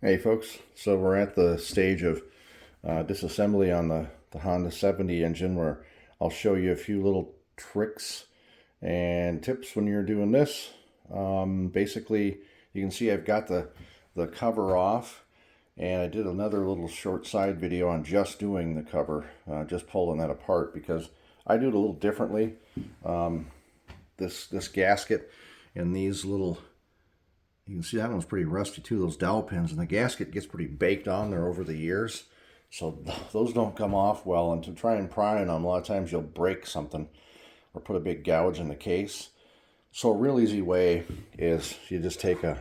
Hey folks, so we're at the stage of disassembly on the Honda 70 engine, where I'll show you a few little tricks and tips when you're doing this. Basically, you can see I've got the cover off, and I did another little short side video on just doing the cover, just pulling that apart, because I do it a little differently. This gasket and these little, you can see that one's pretty rusty too, those dowel pins, and the gasket gets pretty baked on there over the years. So those don't come off well, and to try and pry on them, a lot of times you'll break something or put a big gouge in the case. So a real easy way is you just take a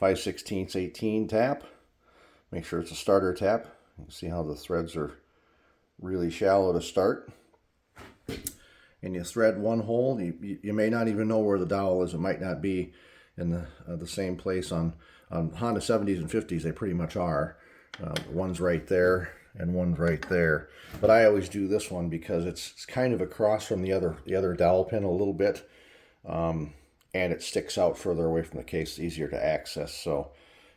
5/16 18 tap, make sure it's a starter tap. You can see how the threads are really shallow to start. And you thread one hole. You may not even know where the dowel is. It might not be in the same place. On Honda 70s and 50s, they pretty much are. One's right there and one's right there. But I always do this one because it's kind of across from the other dowel pin a little bit, and it sticks out further away from the case. It's easier to access. So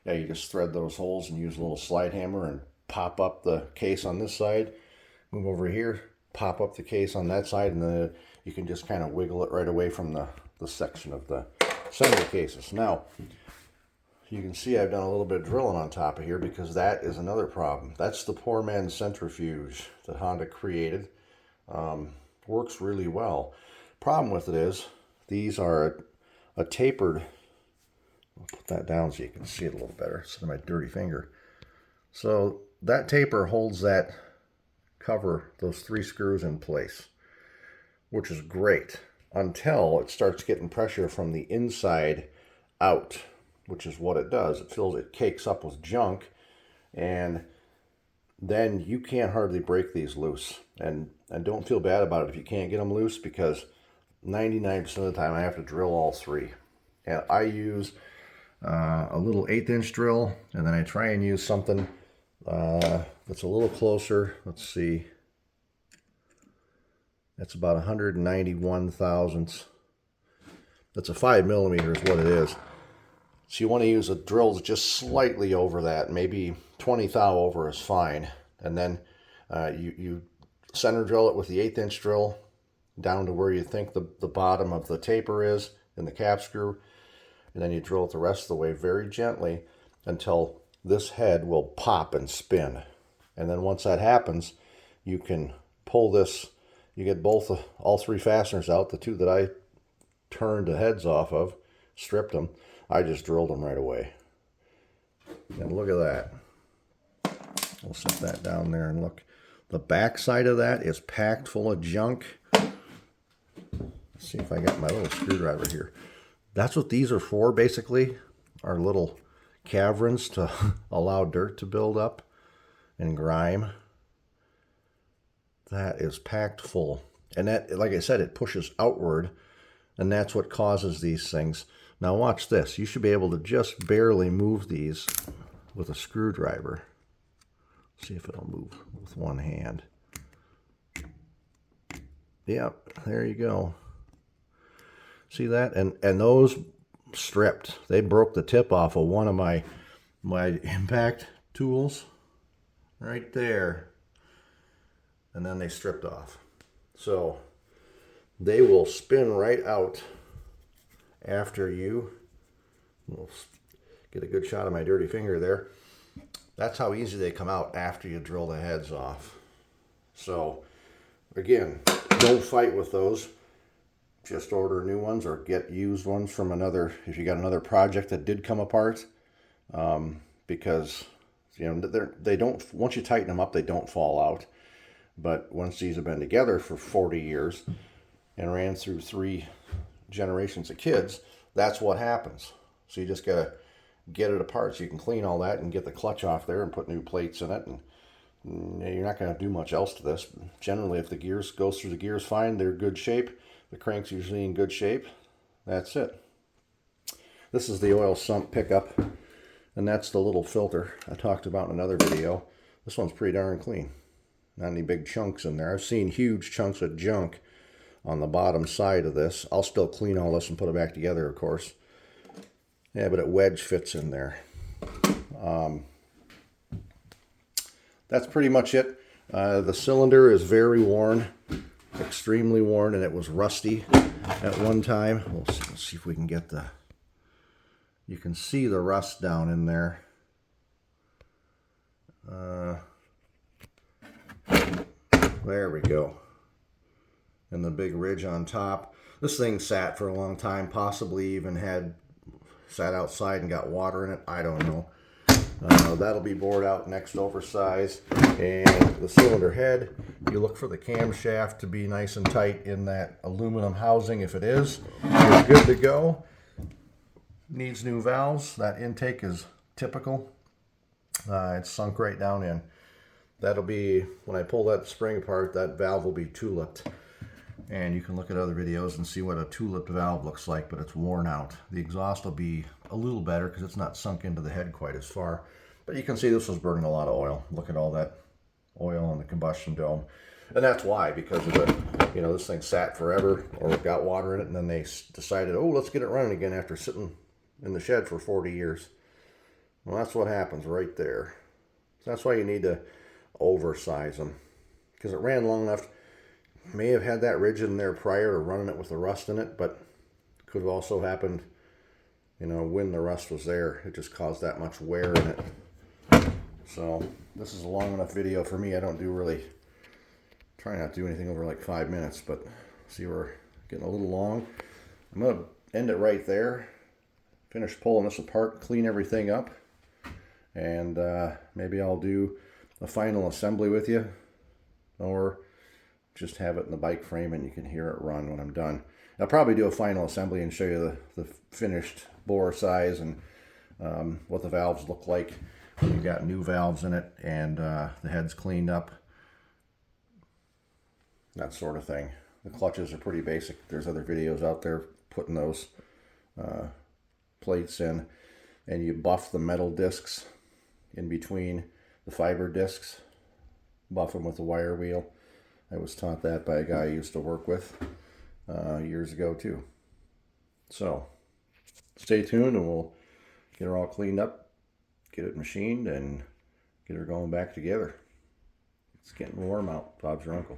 yeah, you just thread those holes and use a little slide hammer and pop up the case on this side. Move over here, pop up the case on that side, and then you can just kind of wiggle it right away from the section of the center cases. Now, you can see I've done a little bit of drilling on top of here, because that is another problem. That's the poor man's centrifuge that Honda created. Works really well. Problem with it is these are a tapered, I'll put that down so you can see it a little better instead of my dirty finger. So that taper holds that cover, those 3 screws in place, which is great until it starts getting pressure from the inside out, which is what it does. It cakes up with junk, and then you can't hardly break these loose. And don't feel bad about it if you can't get them loose, because 99% of the time I have to drill all 3. And I use a little 1/8" drill, and then I try and use something that's a little closer. Let's see. That's about 191 thousandths. That's a 5mm is what it is. So you want to use a drill that's just slightly over that. Maybe 20 thou over is fine. And then you center drill it with the 1/8" drill down to where you think the bottom of the taper is in the cap screw. And then you drill it the rest of the way very gently until this head will pop and spin. And then once that happens, you can pull this. You get all 3 fasteners out. The 2 that I turned the heads off of, stripped them. I just drilled them right away. And look at that. We'll set that down there and look. The back side of that is packed full of junk. Let's see if I got my little screwdriver here. That's what these are for, basically, are little caverns to allow dirt to build up and grime. That is packed full. And that, like I said, it pushes outward, and that's what causes these things. Now watch this. You should be able to just barely move these with a screwdriver. See if it'll move with one hand. Yep, there you go. See that? And those stripped. They broke the tip off of one of my impact tools right there. And then they stripped off. So they will spin right out after you. We'll get a good shot of my dirty finger there. That's how easy they come out after you drill the heads off. So again, don't fight with those. Just order new ones or get used ones from another, if you got another project that did come apart, because they don't, once you tighten them up, they don't fall out. But once these have been together for 40 years and ran through 3 generations of kids, that's what happens. So you just gotta get it apart so you can clean all that and get the clutch off there and put new plates in it. And you're not gonna do much else to this. Generally, if the gears goes through the gears fine, they're good shape. The crank's usually in good shape. That's it. This is the oil sump pickup, and that's the little filter I talked about in another video. This one's pretty darn clean. Not any big chunks in there. I've seen huge chunks of junk on the bottom side of this. I'll still clean all this and put it back together, of course. Yeah, but it wedge fits in there. That's pretty much it. The cylinder is very worn, extremely worn, and it was rusty at one time. Let's see if we can get you can see the rust down in there. There we go. And the big ridge on top. This thing sat for a long time, possibly even sat outside and got water in it. I don't know. That'll be bored out next oversize. And the cylinder head, you look for the camshaft to be nice and tight in that aluminum housing. If it is, you're good to go. Needs new valves. That intake is typical. It's sunk right down in. That'll be, when I pull that spring apart, that valve will be tulipped. And you can look at other videos and see what a tulipped valve looks like, but it's worn out. The exhaust will be a little better because it's not sunk into the head quite as far. But you can see this was burning a lot of oil. Look at all that oil on the combustion dome. And that's why, because of this thing sat forever or it got water in it, and then they decided, oh, let's get it running again after sitting in the shed for 40 years. Well, that's what happens right there. So that's why you need to oversize them, because it ran long enough. May have had that ridge in there prior to running it with the rust in it, but could have also happened, when the rust was there. It just caused that much wear in it. So this is a long enough video for me. I don't try not to do anything over like 5 minutes, but see, we're getting a little long. I'm going to end it right there. Finish pulling this apart, clean everything up, and maybe I'll do a final assembly with you, or just have it in the bike frame and you can hear it run when I'm done. I'll probably do a final assembly and show you the finished bore size and what the valves look like when you've got new valves in it and the head's cleaned up, that sort of thing. The clutches are pretty basic. There's other videos out there putting those plates in, and you buff the metal discs in between the fiber discs, buff them with a wire wheel. I was taught that by a guy I used to work with years ago too. So stay tuned and we'll get her all cleaned up, get it machined, and get her going back together. It's getting warm out. Bob's your uncle.